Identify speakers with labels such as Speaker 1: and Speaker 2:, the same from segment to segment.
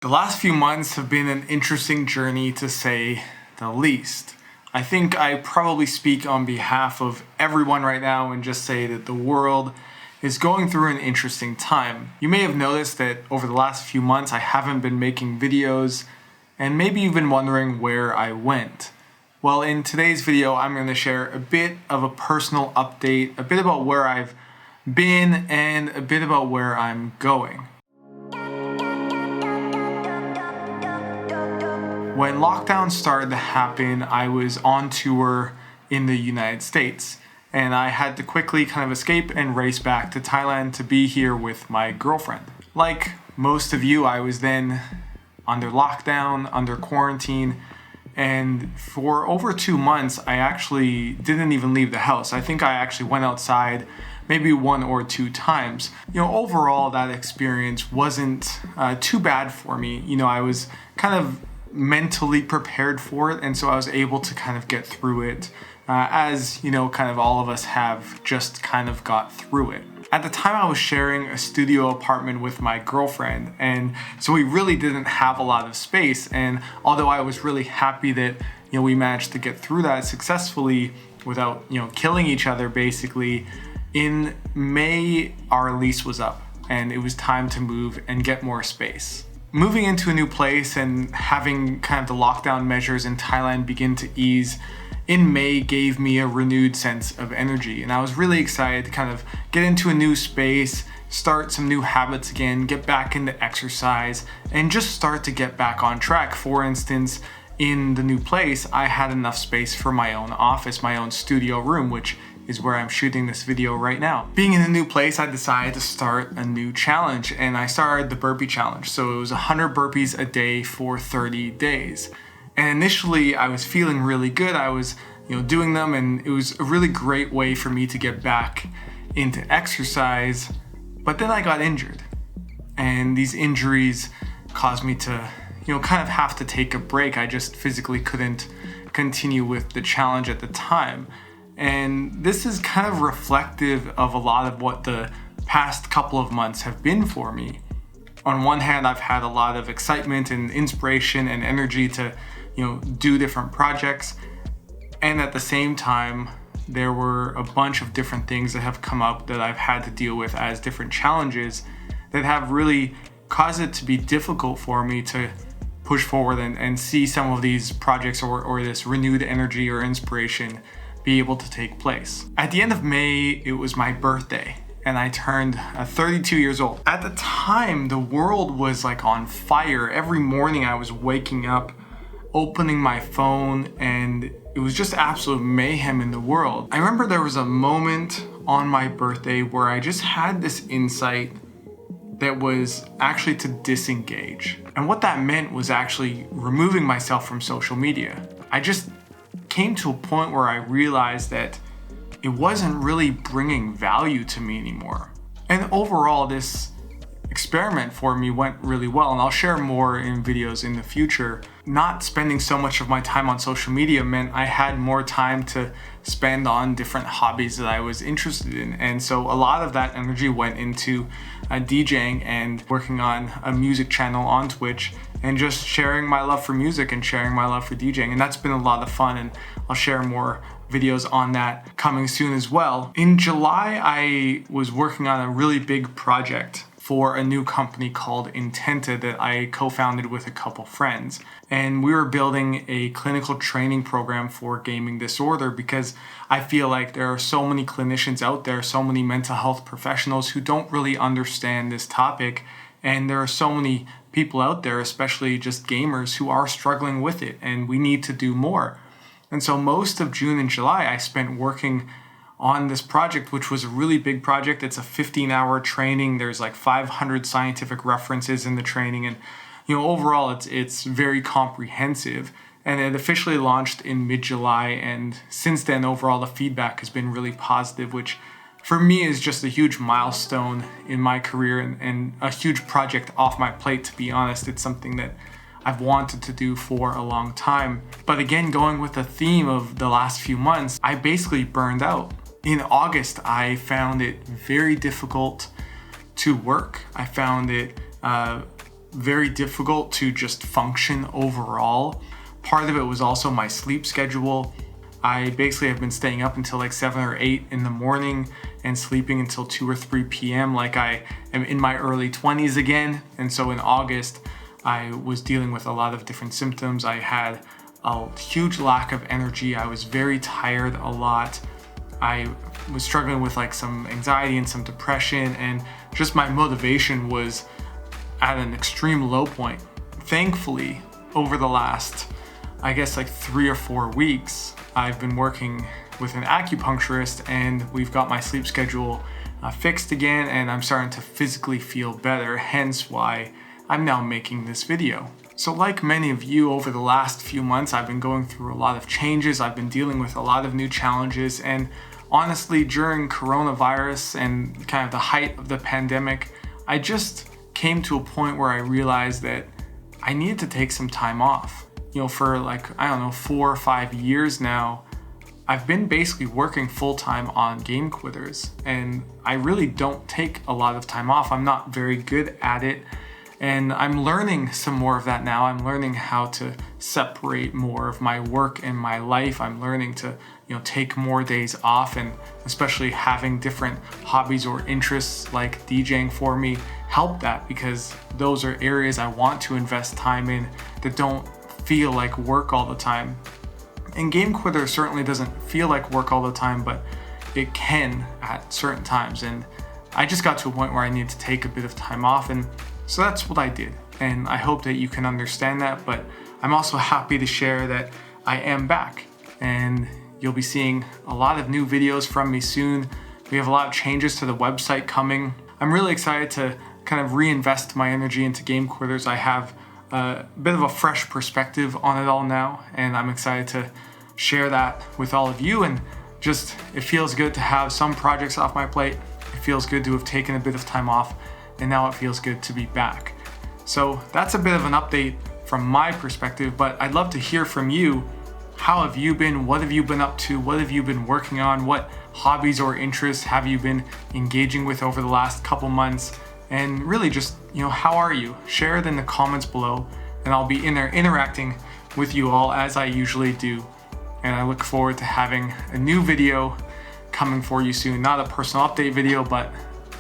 Speaker 1: The last few months have been an interesting journey to say the least. I think I probably speak on behalf of everyone right now and just say that the world is going through an interesting time. You may have noticed that over the last few months I haven't been making videos, and maybe you've been wondering where I went. Well, in today's video I'm going to share a bit of a personal update, a bit about where I've been, and a bit about where I'm going. When lockdown started to happen, I was on tour in the United States, and I had to quickly kind of escape and race back to Thailand to be here with my girlfriend. Like most of you, I was then under lockdown, under quarantine, and for over 2 months, I actually didn't even leave the house. I think I actually went outside maybe 1 or 2 times. Overall, that experience wasn't too bad for me. I was kind of mentally prepared for it, and so I was able to kind of get through it as kind of all of us have just kind of got through it. At the time I was sharing a studio apartment with my girlfriend, and so we really didn't have a lot of space, and although I was really happy that we managed to get through that successfully without killing each other, basically in May our lease was up and it was time to move and get more space. Moving into a new place and having kind of the lockdown measures in Thailand begin to ease in May gave me a renewed sense of energy. And I was really excited to kind of get into a new space, start some new habits again, get back into exercise, and just start to get back on track. For instance, in the new place, I had enough space for my own office, my own studio room, which is where I'm shooting this video right now. Being in a new place, I decided to start a new challenge, and I started the burpee challenge. So it was 100 burpees a day for 30 days. And initially I was feeling really good. I was doing them, and it was a really great way for me to get back into exercise. But then I got injured, and these injuries caused me to kind of have to take a break. I just physically couldn't continue with the challenge at the time. And this is kind of reflective of a lot of what the past couple of months have been for me. On one hand, I've had a lot of excitement and inspiration and energy to, do different projects. And at the same time, there were a bunch of different things that have come up that I've had to deal with as different challenges that have really caused it to be difficult for me to push forward and see some of these projects or this renewed energy or inspiration be able to take place. At the end of May, it was my birthday, and I turned 32 years old. At the time, the world was like on fire. Every morning I was waking up, opening my phone, and it was just absolute mayhem in the world. I remember there was a moment on my birthday where I just had this insight that was actually to disengage. And what that meant was actually removing myself from social media. I just came to a point where I realized that it wasn't really bringing value to me anymore. And overall, this experiment for me went really well, and I'll share more in videos in the future. Not spending so much of my time on social media meant I had more time to spend on different hobbies that I was interested in. And so a lot of that energy went into DJing and working on a music channel on Twitch, and just sharing my love for music and sharing my love for DJing. And that's been a lot of fun, and I'll share more videos on that coming soon as well. In July, I was working on a really big project for a new company called Intenta that I co-founded with a couple friends. And we were building a clinical training program for gaming disorder, because I feel like there are so many clinicians out there, so many mental health professionals who don't really understand this topic. And there are so many people out there, especially just gamers, who are struggling with it, and we need to do more. And so most of June and July I spent working on this project, which was a really big project. It's a 15-hour training. There's like 500 scientific references in the training, and overall it's very comprehensive. And it officially launched in mid-July, and since then overall the feedback has been really positive, which for me is just a huge milestone in my career and a huge project off my plate, to be honest. It's something that I've wanted to do for a long time. But again, going with the theme of the last few months, I basically burned out. In August, I found it very difficult to work. I found it very difficult to just function overall. Part of it was also my sleep schedule. I basically have been staying up until like 7 or 8 in the morning and sleeping until 2 or 3 p.m. like I am in my early 20s again. And so in August, I was dealing with a lot of different symptoms. I had a huge lack of energy. I was very tired a lot. I was struggling with like some anxiety and some depression, and just my motivation was at an extreme low point. Thankfully, over the last, I guess like 3 or 4 weeks, I've been working with an acupuncturist and we've got my sleep schedule fixed again, and I'm starting to physically feel better, hence why I'm now making this video. So like many of you, over the last few months, I've been going through a lot of changes. I've been dealing with a lot of new challenges, and honestly, during coronavirus and kind of the height of the pandemic, I just came to a point where I realized that I needed to take some time off. For like, 4 or 5 years now, I've been basically working full-time on Game Quitters, and I really don't take a lot of time off. I'm not very good at it, and I'm learning some more of that now. I'm learning how to separate more of my work and my life. I'm learning to, take more days off, and especially having different hobbies or interests like DJing for me help that, because those are areas I want to invest time in that don't feel like work all the time. And Game Quitter certainly doesn't feel like work all the time, but it can at certain times. And I just got to a point where I needed to take a bit of time off, and so that's what I did. And I hope that you can understand that, but I'm also happy to share that I am back, and you'll be seeing a lot of new videos from me soon. We have a lot of changes to the website coming. I'm really excited to kind of reinvest my energy into Game Quitters. I have a bit of a fresh perspective on it all now, and I'm excited to share that with all of you. And just, it feels good to have some projects off my plate. It feels good to have taken a bit of time off, and now it feels good to be back. So that's a bit of an update from my perspective, but I'd love to hear from you. How have you been? What have you been up to? What have you been working on? What hobbies or interests have you been engaging with over the last couple months? And really just, how are you? Share it in the comments below, and I'll be in there interacting with you all as I usually do. And I look forward to having a new video coming for you soon. Not a personal update video, but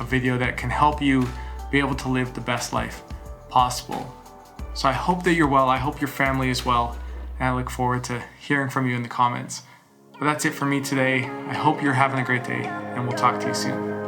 Speaker 1: a video that can help you be able to live the best life possible. So I hope that you're well. I hope your family is well. And I look forward to hearing from you in the comments. But that's it for me today. I hope you're having a great day, and we'll talk to you soon.